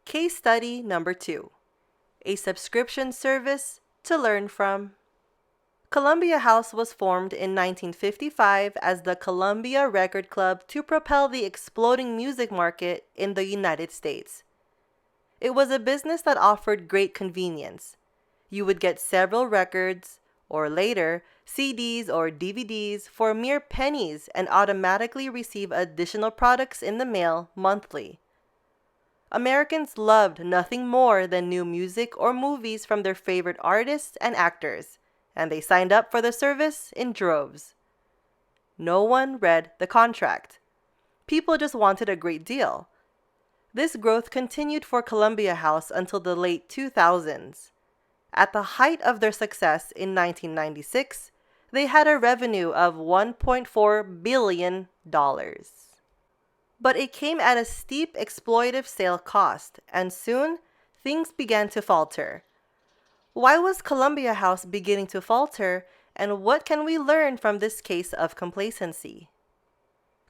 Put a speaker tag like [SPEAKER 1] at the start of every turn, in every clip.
[SPEAKER 1] Case study number 2. A subscription service to learn from. Columbia House was formed in 1955 as the Columbia Record Club to propel the exploding music market in the United States. It was a business that offered great convenience. You would get several records, or later, CDs or DVDs for mere pennies and automatically receive additional products in the mail monthly. Americans loved nothing more than new music or movies from their favorite artists and actors, and they signed up for the service in droves. No one read the contract. People just wanted a great deal. This growth continued for Columbia House until the late 2000s. At the height of their success in 1996, they had a revenue of $1.4 billion. But it came at a steep exploitive sale cost, and soon things began to falter. Why was Columbia House beginning to falter, and what can we learn from this case of complacency?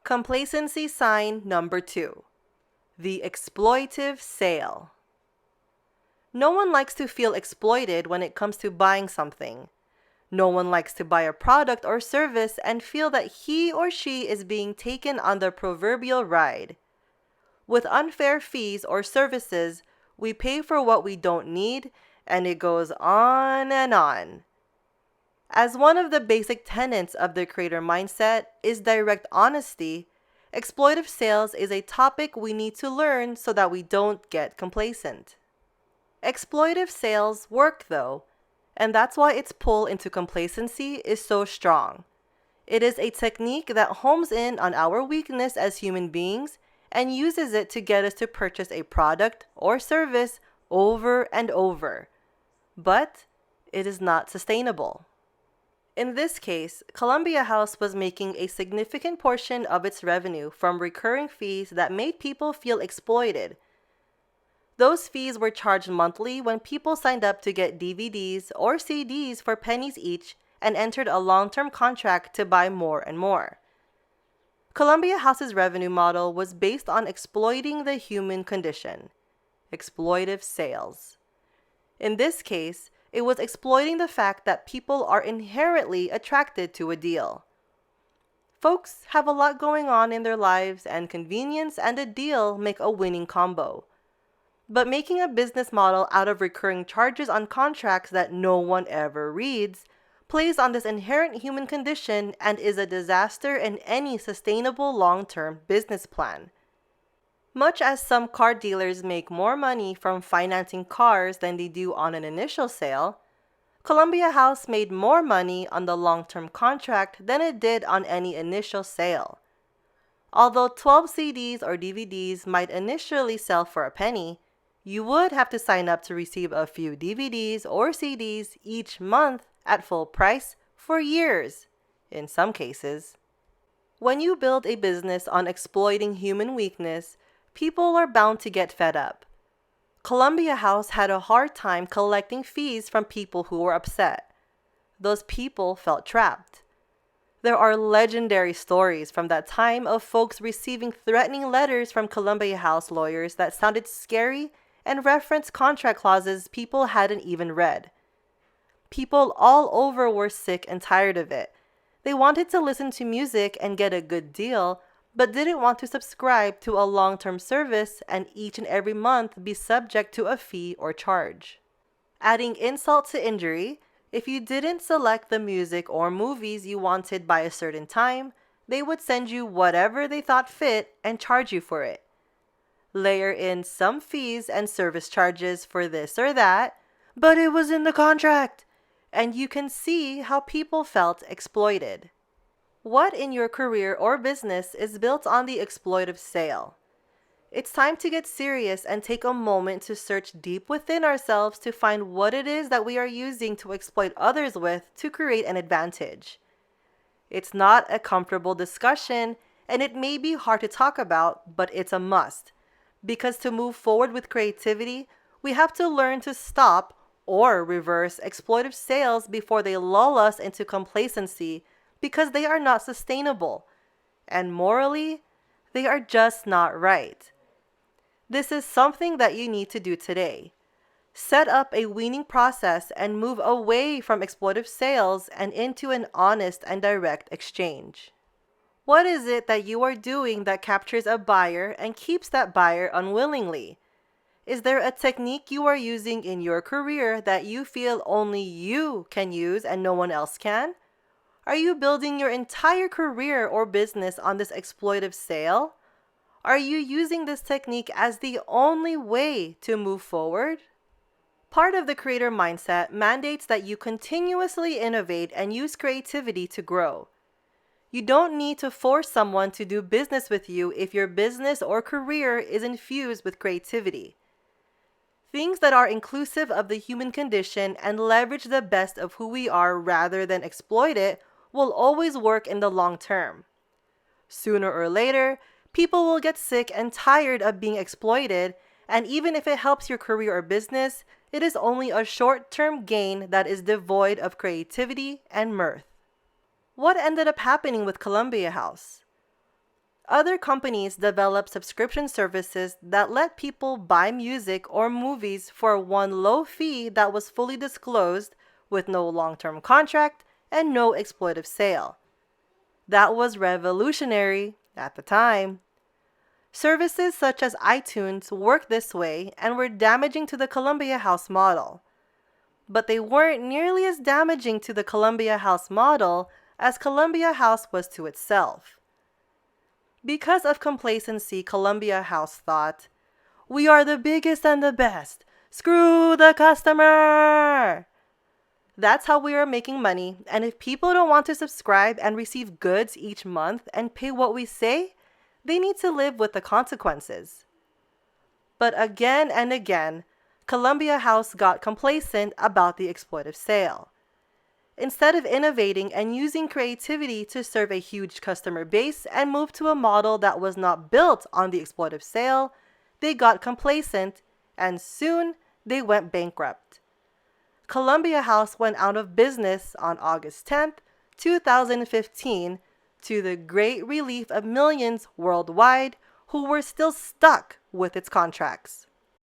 [SPEAKER 1] Complacency sign number 2. The exploitive sale. No one likes to feel exploited when it comes to buying something. No one likes to buy a product or service and feel that he or she is being taken on the proverbial ride. With unfair fees or services, we pay for what we don't need, and it goes on and on. As one of the basic tenets of the creator mindset is direct honesty, exploitive sales is a topic we need to learn so that we don't get complacent. Exploitive sales work though, and that's why its pull into complacency is so strong. It is a technique that homes in on our weakness as human beings and uses it to get us to purchase a product or service over and over. But it is not sustainable. In this case, Columbia House was making a significant portion of its revenue from recurring fees that made people feel exploited. Those fees were charged monthly when people signed up to get DVDs or CDs for pennies each and entered a long-term contract to buy more and more. Columbia House's revenue model was based on exploiting the human condition. Exploitive sales. In this case, it was exploiting the fact that people are inherently attracted to a deal. Folks have a lot going on in their lives, and convenience and a deal make a winning combo. But making a business model out of recurring charges on contracts that no one ever reads plays on this inherent human condition and is a disaster in any sustainable long-term business plan. Much as some car dealers make more money from financing cars than they do on an initial sale, Columbia House made more money on the long-term contract than it did on any initial sale. Although 12 CDs or DVDs might initially sell for a penny, you would have to sign up to receive a few DVDs or CDs each month at full price for years, in some cases. When you build a business on exploiting human weakness, people are bound to get fed up. Columbia House had a hard time collecting fees from people who were upset. Those people felt trapped. There are legendary stories from that time of folks receiving threatening letters from Columbia House lawyers that sounded scary and referenced contract clauses people hadn't even read. People all over were sick and tired of it. They wanted to listen to music and get a good deal, but didn't want to subscribe to a long-term service and each and every month be subject to a fee or charge. Adding insult to injury, if you didn't select the music or movies you wanted by a certain time, they would send you whatever they thought fit and charge you for it. Layer in some fees and service charges for this or that, but it was in the contract, and you can see how people felt exploited. What in your career or business is built on the exploitive sale? It's time to get serious and take a moment to search deep within ourselves to find what it is that we are using to exploit others with to create an advantage. It's not a comfortable discussion, and it may be hard to talk about, but it's a must. Because to move forward with creativity, we have to learn to stop or reverse exploitive sales before they lull us into complacency, because they are not sustainable. And morally, they are just not right. This is something that you need to do today. Set up a weaning process and move away from exploitive sales and into an honest and direct exchange. What is it that you are doing that captures a buyer and keeps that buyer unwillingly? Is there a technique you are using in your career that you feel only you can use and no one else can? Are you building your entire career or business on this exploitive sale? Are you using this technique as the only way to move forward? Part of the creator mindset mandates that you continuously innovate and use creativity to grow. You don't need to force someone to do business with you if your business or career is infused with creativity. Things that are inclusive of the human condition and leverage the best of who we are rather than exploit it will always work in the long term. Sooner or later, people will get sick and tired of being exploited, and even if it helps your career or business, it is only a short-term gain that is devoid of creativity and mirth. What ended up happening with Columbia House? Other companies develop subscription services that let people buy music or movies for one low fee that was fully disclosed with no long-term contract and no exploitive sale. That was revolutionary at the time. Services such as iTunes worked this way and were damaging to the Columbia House model. But they weren't nearly as damaging to the Columbia House model as Columbia House was to itself. Because of complacency, Columbia House thought, "We are the biggest and the best. Screw the customer!" That's how we are making money, and if people don't want to subscribe and receive goods each month and pay what we say, they need to live with the consequences. But again and again, Columbia House got complacent about the exploitive sale. Instead of innovating and using creativity to serve a huge customer base and move to a model that was not built on the exploitive sale, they got complacent and soon they went bankrupt. Columbia House went out of business on August 10th, 2015, to the great relief of millions worldwide who were still stuck with its contracts.